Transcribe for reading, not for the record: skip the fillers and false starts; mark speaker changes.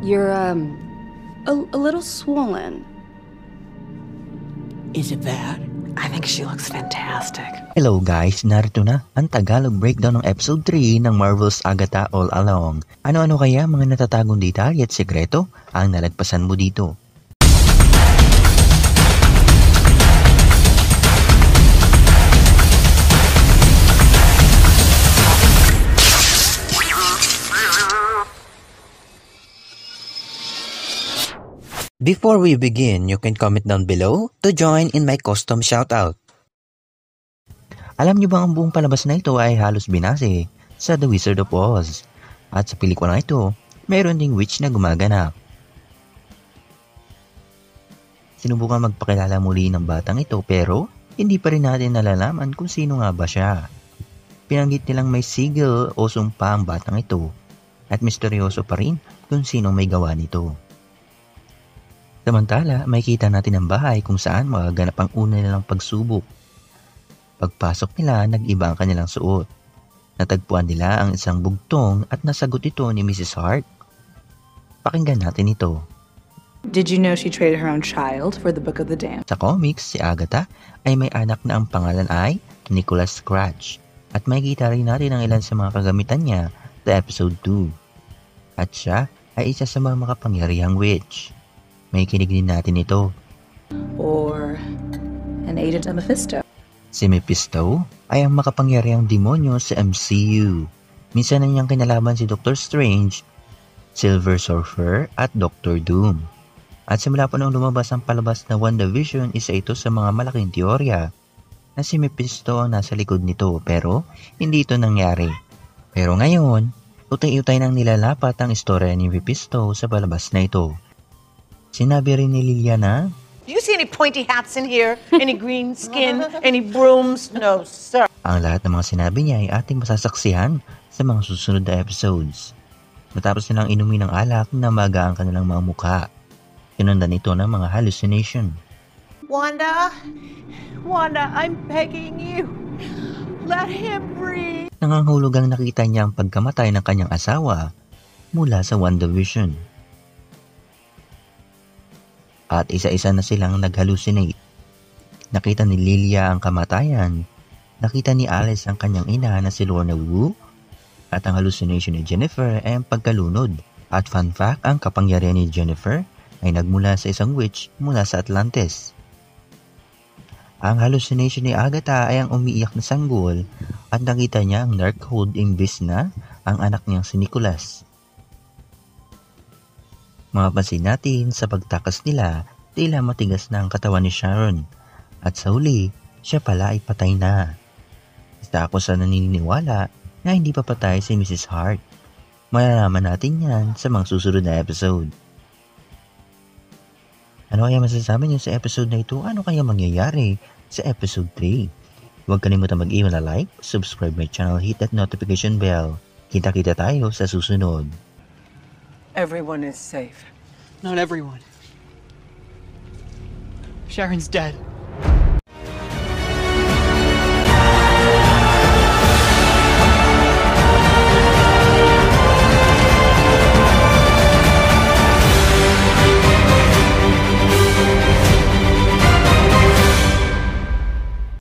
Speaker 1: You're, a little swollen.
Speaker 2: Is it bad?
Speaker 3: I think she looks fantastic.
Speaker 4: Hello guys, narito na ang Tagalog breakdown ng episode 3 ng Marvel's Agatha All Along. Ano-ano kaya mga natatagong detalye at sekreto ang nalagpasan mo dito? Before we begin, you can comment down below to join in my custom shoutout. Alam niyo ba ang buong palabas na ito ay halos binase sa The Wizard of Oz? At sa pelikula ito, mayroon ding witch na gumaganap. Sinubukan magpakilala muli ng batang ito pero hindi pa rin natin nalalaman kung sino nga ba siya. Pinanggit nilang may sigil o sumpa ang batang ito at misteryoso pa rin kung sino may gawa nito. Samantala, makikita natin ang bahay kung saan magaganap ang una nilang pagsubok. Pagpasok nila, nag-iba ang kanilang suot. Natagpuan nila ang isang bugtong at nasagot ito ni Mrs. Hart. Pakinggan natin ito.
Speaker 5: Did you know she traded her own child for the Book of the Damned?
Speaker 4: Sa comics, si Agatha ay may anak na ang pangalan ay Nicholas Scratch. At makikita rin natin ang ilan sa mga kagamitan niya sa episode 2. At siya ay isa sa mga makapangyarihang witch. May kinig din natin ito.
Speaker 5: Or an agent of Mephisto?
Speaker 4: Si Mephisto ay ang makapangyarihang demonyo sa MCU. Minsan na niyang kinalaban si Doctor Strange, Silver Surfer at Doctor Doom. At simula pa nung lumabas ang palabas na WandaVision, isa ito sa mga malaking teorya na si Mephisto ang nasa likod nito pero hindi ito nangyari. Pero ngayon, utay-utay nang nilalapat ang istorya ni Mephisto sa palabas na ito. Sinabi rin ni Liliana,
Speaker 2: Do you see any pointy hats in here? Any green skin? Any brooms? No, sir.
Speaker 4: Ang lahat ng mga sinabi niya ay ating masasaksihan sa mga susunod na episodes. Matapos nilang inumin ng alak na maga ang kanilang mga mukha. Sinundan ito ng mga hallucination.
Speaker 2: Wanda, I'm begging you. Let him breathe.
Speaker 4: Nangangahulog ang nakita niya ang pagkamatay ng kanyang asawa mula sa WandaVision. At isa-isa na silang nag-hallucinate. Nakita ni Lilia ang kamatayan, nakita ni Alice ang kanyang ina na si Lorna Wu, at ang hallucination ni Jennifer ay ang pagkalunod. At fun fact, ang kapangyarihan ni Jennifer ay nagmula sa isang witch mula sa Atlantis. Ang hallucination ni Agatha ay ang umiiyak na sanggol at nakita niya ang Darkhold imbis na ang anak niyang si Nicholas. Mapapansin natin sa pagtakas nila, tila matigas na ang katawan ni Sharon. At sa huli, siya pala ay patay na. Isa ako sa naniniwala na hindi pa patay si Mrs. Hart. Malalaman natin yan sa mga susunod na episode. Ano kaya masasabi niyo sa episode na ito? Ano kaya mangyayari sa episode 3? Huwag kalimutan mag-i-like, like, subscribe my channel, hit that notification bell. Kita-kita tayo sa susunod.
Speaker 2: Everyone is safe.
Speaker 6: Not everyone. Sharon's dead.